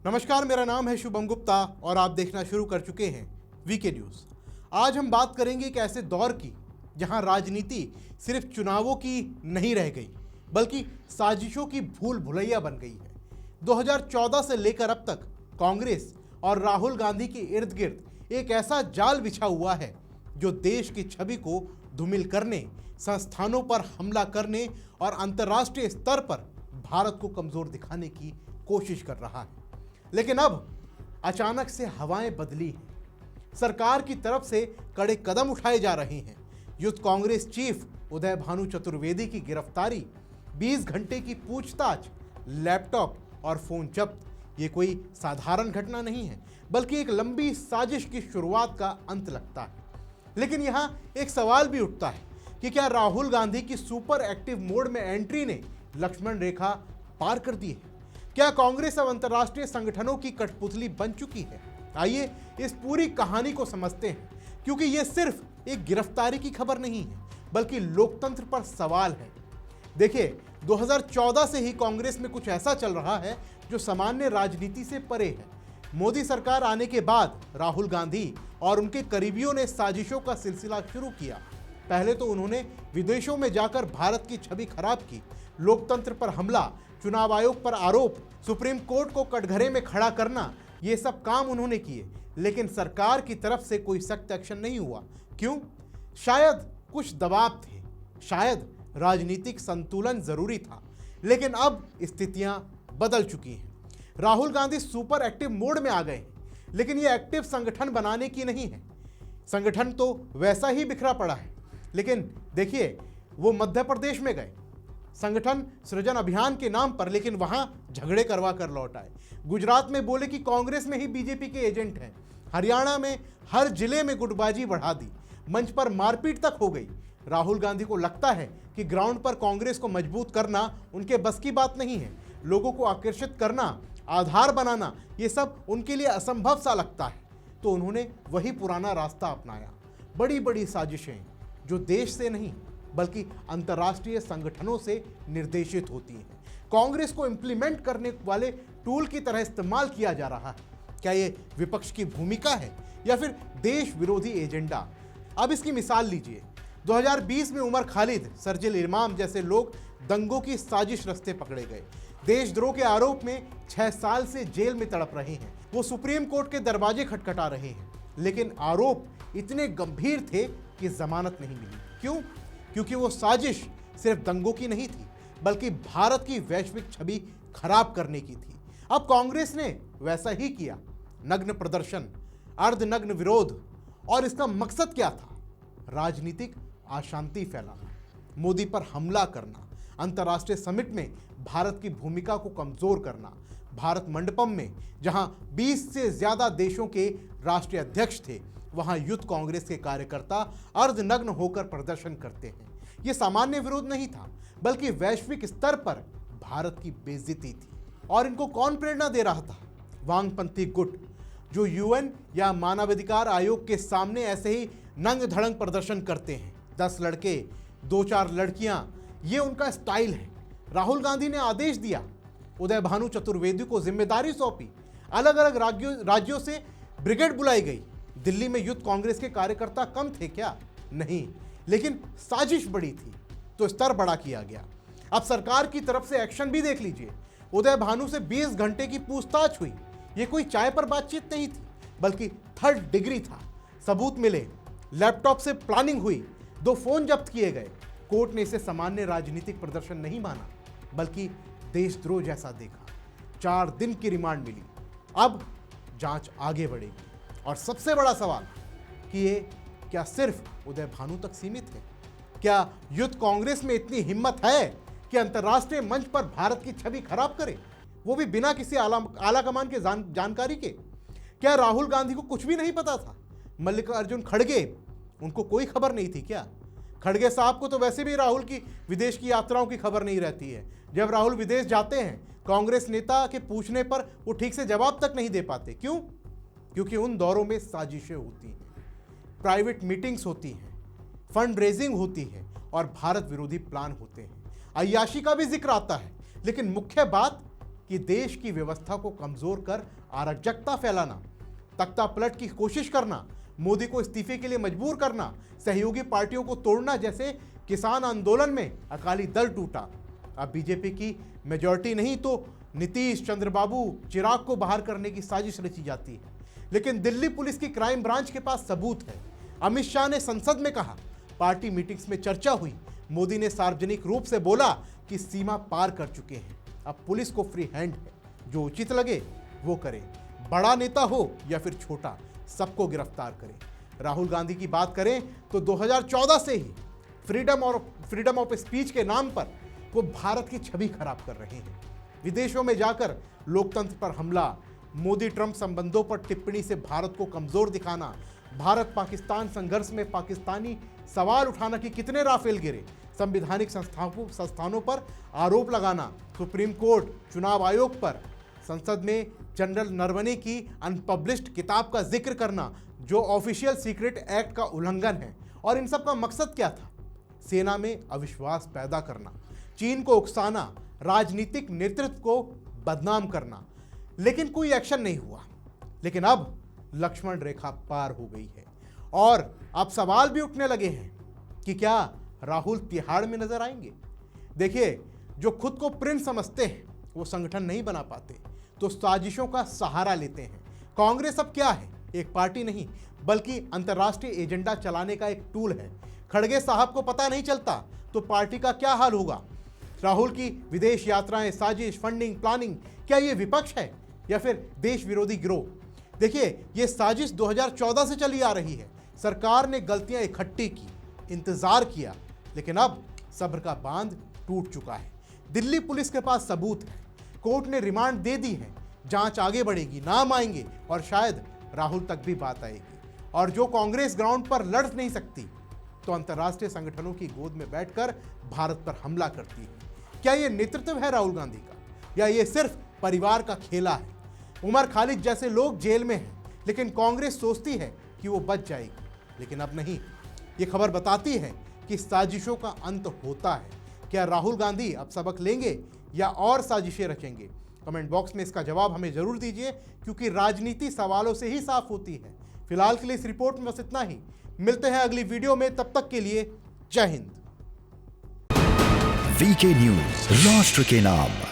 नमस्कार, मेरा नाम है शुभम गुप्ता और आप देखना शुरू कर चुके हैं वीके न्यूज। आज हम बात करेंगे एक ऐसे दौर की जहां राजनीति सिर्फ चुनावों की नहीं रह गई बल्कि साजिशों की भूल भुलैया बन गई है। 2014 से लेकर अब तक कांग्रेस और राहुल गांधी के इर्द गिर्द एक ऐसा जाल बिछा हुआ है जो देश की छवि को धूमिल करने, संस्थानों पर हमला करने और अंतर्राष्ट्रीय स्तर पर भारत को कमजोर दिखाने की कोशिश कर रहा है। लेकिन अब अचानक से हवाएं बदली हैं। सरकार की तरफ से कड़े कदम उठाए जा रहे हैं। यूथ कांग्रेस चीफ उदय भानु चतुर्वेदी की गिरफ्तारी, 20 घंटे की पूछताछ, लैपटॉप और फोन जब्त, ये कोई साधारण घटना नहीं है बल्कि एक लंबी साजिश की शुरुआत का अंत लगता है। लेकिन यहां एक सवाल भी उठता है कि क्या राहुल गांधी की सुपर एक्टिव मोड में एंट्री ने लक्ष्मण रेखा पार कर दी है? क्या कांग्रेस अब अंतर्राष्ट्रीय संगठनों की कठपुतली बन चुकी है? आइए इस पूरी कहानी को समझते हैं, क्योंकि यह सिर्फ एक गिरफ्तारी की खबर नहीं है बल्कि लोकतंत्र पर सवाल है। देखिए, 2014 से ही कांग्रेस में कुछ ऐसा चल रहा है जो सामान्य राजनीति से परे है। मोदी सरकार आने के बाद राहुल गांधी और उनके करीबियों ने साजिशों का सिलसिला शुरू किया। पहले तो उन्होंने विदेशों में जाकर भारत की छवि खराब की, लोकतंत्र पर हमला, चुनाव आयोग पर आरोप, सुप्रीम कोर्ट को कटघरे में खड़ा करना, ये सब काम उन्होंने किए। लेकिन सरकार की तरफ से कोई सख्त एक्शन नहीं हुआ। क्यों? शायद कुछ दबाव थे, शायद राजनीतिक संतुलन जरूरी था। लेकिन अब स्थितियां बदल चुकी हैं। Rahul Gandhi super active mode में आ गए हैं, लेकिन यह एक्टिव संगठन बनाने की नहीं है। संगठन तो वैसा ही बिखरा पड़ा है। लेकिन देखिए, वो मध्य प्रदेश में गए संगठन सृजन अभियान के नाम पर, लेकिन वहां झगड़े करवा कर लौट आए। गुजरात में बोले कि कांग्रेस में ही बीजेपी के एजेंट हैं। हरियाणा में हर जिले में गुटबाजी बढ़ा दी, मंच पर मारपीट तक हो गई। राहुल गांधी को लगता है कि ग्राउंड पर कांग्रेस को मजबूत करना उनके बस की बात नहीं है। लोगों को आकर्षित करना, आधार बनाना, ये सब उनके लिए असंभव सा लगता है। तो उन्होंने वही पुराना रास्ता अपनाया। बड़ी बड़ी साजिशें जो देश से नहीं बल्कि अंतर्राष्ट्रीय संगठनों से निर्देशित होती हैं, कांग्रेस को इंप्लीमेंट करने वाले टूल की तरह इस्तेमाल किया जा रहा है। क्या ये विपक्ष की भूमिका है या फिर देश विरोधी एजेंडा? अब इसकी मिसाल लीजिए। 2020 में उमर खालिद, शर्जील इमाम जैसे लोग दंगों की साजिश रस्ते पकड़े गए। देशद्रोह के आरोप में 6 साल से जेल में तड़प रहे हैं। वो सुप्रीम कोर्ट के दरवाजे खटखटा रहे हैं, लेकिन आरोप इतने गंभीर थे कि जमानत नहीं मिली। क्यों? क्योंकि वो साजिश सिर्फ दंगों की नहीं थी बल्कि भारत की वैश्विक छवि खराब करने की थी। अब कांग्रेस ने वैसा ही किया। नग्न प्रदर्शन, अर्धनग्न विरोध, और इसका मकसद क्या था? राजनीतिक अशांति फैलाना, मोदी पर हमला करना, अंतर्राष्ट्रीय समिट में भारत की भूमिका को कमजोर करना। भारत मंडपम में जहां 20 से ज्यादा देशों के राष्ट्रीय अध्यक्ष थे, वहां यूथ कांग्रेस के कार्यकर्ता अर्धनग्न होकर प्रदर्शन करते हैं। यह सामान्य विरोध नहीं था बल्कि वैश्विक स्तर पर भारत की बेइज्जती थी। और इनको कौन प्रेरणा दे रहा था? वामपंथी गुट, जो यूएन या मानवाधिकार आयोग के सामने ऐसे ही नंग धड़ंग प्रदर्शन करते हैं। 10 लड़के, 2-4 लड़कियां, ये उनका स्टाइल है। राहुल गांधी ने आदेश दिया, उदय भानु चतुर्वेदी को जिम्मेदारी सौंपी, अलग अलग राज्यों से ब्रिगेड बुलाई गई। दिल्ली में यूथ कांग्रेस के कार्यकर्ता कम थे क्या? नहीं, लेकिन साजिश बड़ी थी तो स्तर बड़ा किया गया। अब सरकार की तरफ से एक्शन भी देख लीजिए। उदय भानु से 20 घंटे की पूछताछ हुई। यह कोई चाय पर बातचीत नहीं थी बल्कि 3rd डिग्री था। सबूत मिले, लैपटॉप से प्लानिंग हुई, 2 फोन जब्त किए गए। कोर्ट ने इसे सामान्य राजनीतिक प्रदर्शन नहीं माना बल्कि देशद्रोह जैसा देखा। 4 दिन की रिमांड मिली। अब जांच आगे बढ़ेगी। और सबसे बड़ा सवाल कि ये क्या सिर्फ उदय भानु तक सीमित है? क्या यूथ कांग्रेस में इतनी हिम्मत है कि अंतर्राष्ट्रीय मंच पर भारत की छवि खराब करे, वो भी बिना किसी आला कमान के जानकारी के? क्या राहुल गांधी को कुछ भी नहीं पता था? मल्लिकार्जुन खड़गे, उनको कोई खबर नहीं थी क्या? खड़गे साहब को तो वैसे भी राहुल की विदेश की यात्राओं की खबर नहीं रहती है। जब राहुल विदेश जाते हैं, कांग्रेस नेता के पूछने पर वो ठीक से जवाब तक नहीं दे पाते। क्यों? क्योंकि उन दौरों में साजिशें होती हैं, प्राइवेट मीटिंग्स होती हैं, फंड रेजिंग होती है और भारत विरोधी प्लान होते हैं। अय्याशी का भी जिक्र आता है, लेकिन मुख्य बात कि देश की व्यवस्था को कमजोर कर अराजकता फैलाना, तख्ता पलट की कोशिश करना, मोदी को इस्तीफे के लिए मजबूर करना, सहयोगी पार्टियों को तोड़ना, जैसे किसान आंदोलन में अकाली दल टूटा। अब बीजेपी की मेजॉरिटी नहीं तो नीतीश, चंद्रबाबू, चिराग को बाहर करने की साजिश रची जाती है। लेकिन दिल्ली पुलिस की क्राइम ब्रांच के पास सबूत है। अमित शाह ने संसद में कहा, पार्टी मीटिंग्स में चर्चा हुई, मोदी ने सार्वजनिक रूप से बोला कि सीमा पार कर चुके हैं। अब पुलिस को फ्री हैंड है, जो उचित लगे वो करे, बड़ा नेता हो या फिर छोटा, सबको गिरफ्तार करें। राहुल गांधी की बात करें तो 2014 से ही फ्रीडम ऑफ स्पीच के नाम पर वो भारत की छवि खराब कर रहे हैं। विदेशों में जाकर लोकतंत्र पर हमला, मोदी ट्रंप संबंधों पर टिप्पणी से भारत को कमजोर दिखाना, भारत पाकिस्तान संघर्ष में पाकिस्तानी सवाल उठाना कि कितने राफेल गिरे, संवैधानिक संस्थानों पर आरोप लगाना, सुप्रीम कोर्ट, चुनाव आयोग पर, संसद में जनरल नरवणे की अनपब्लिश्ड किताब का जिक्र करना जो ऑफिशियल सीक्रेट एक्ट का उल्लंघन है। और इन सब का मकसद क्या था? सेना में अविश्वास पैदा करना, चीन को उकसाना, राजनीतिक नेतृत्व को बदनाम करना। लेकिन कोई एक्शन नहीं हुआ। लेकिन अब लक्ष्मण रेखा पार हो गई है और अब सवाल भी उठने लगे हैं कि क्या राहुल तिहाड़ में नजर आएंगे? देखिए, जो खुद को प्रिंस समझते हैं वो संगठन नहीं बना पाते, तो साजिशों का सहारा लेते हैं। कांग्रेस अब क्या है? एक पार्टी नहीं, बल्कि अंतर्राष्ट्रीय एजेंडा चलाने का एक टूल है। खड़गे साहब को पता नहीं चलता तो पार्टी का क्या हाल होगा? राहुल की विदेश यात्राएं, साजिश, फंडिंग, प्लानिंग, क्या ये विपक्ष है या फिर देश विरोधी गिरोह? देखिए, ये साजिश 2014 से चली आ रही है। सरकार ने गलतियां इकट्ठी की, इंतजार किया, लेकिन अब सब्र का बांध टूट चुका है। दिल्ली पुलिस के पास सबूत है, कोर्ट ने रिमांड दे दी है, जांच आगे बढ़ेगी, नाम आएंगे और शायद राहुल तक भी बात आएगी। और जो कांग्रेस ग्राउंड पर लड़ नहीं सकती तो अंतर्राष्ट्रीय संगठनों की गोद में बैठकर भारत पर हमला करती है। क्या ये नेतृत्व है राहुल गांधी का, या ये सिर्फ परिवार का खेला है? उमर खालिद जैसे लोग जेल में हैं, लेकिन कांग्रेस सोचती है कि वो बच जाएगी, लेकिन अब नहीं। ये खबर बताती है कि साजिशों का अंत होता है। क्या राहुल गांधी अब सबक लेंगे या और साजिशें रचेंगे? कमेंट बॉक्स में इसका जवाब हमें जरूर दीजिए, क्योंकि राजनीति सवालों से ही साफ होती है। फिलहाल के लिए इस रिपोर्ट में बस इतना ही। मिलते हैं अगली वीडियो में, तब तक के लिए जय हिंद। वीके न्यूज, राष्ट्र के नाम।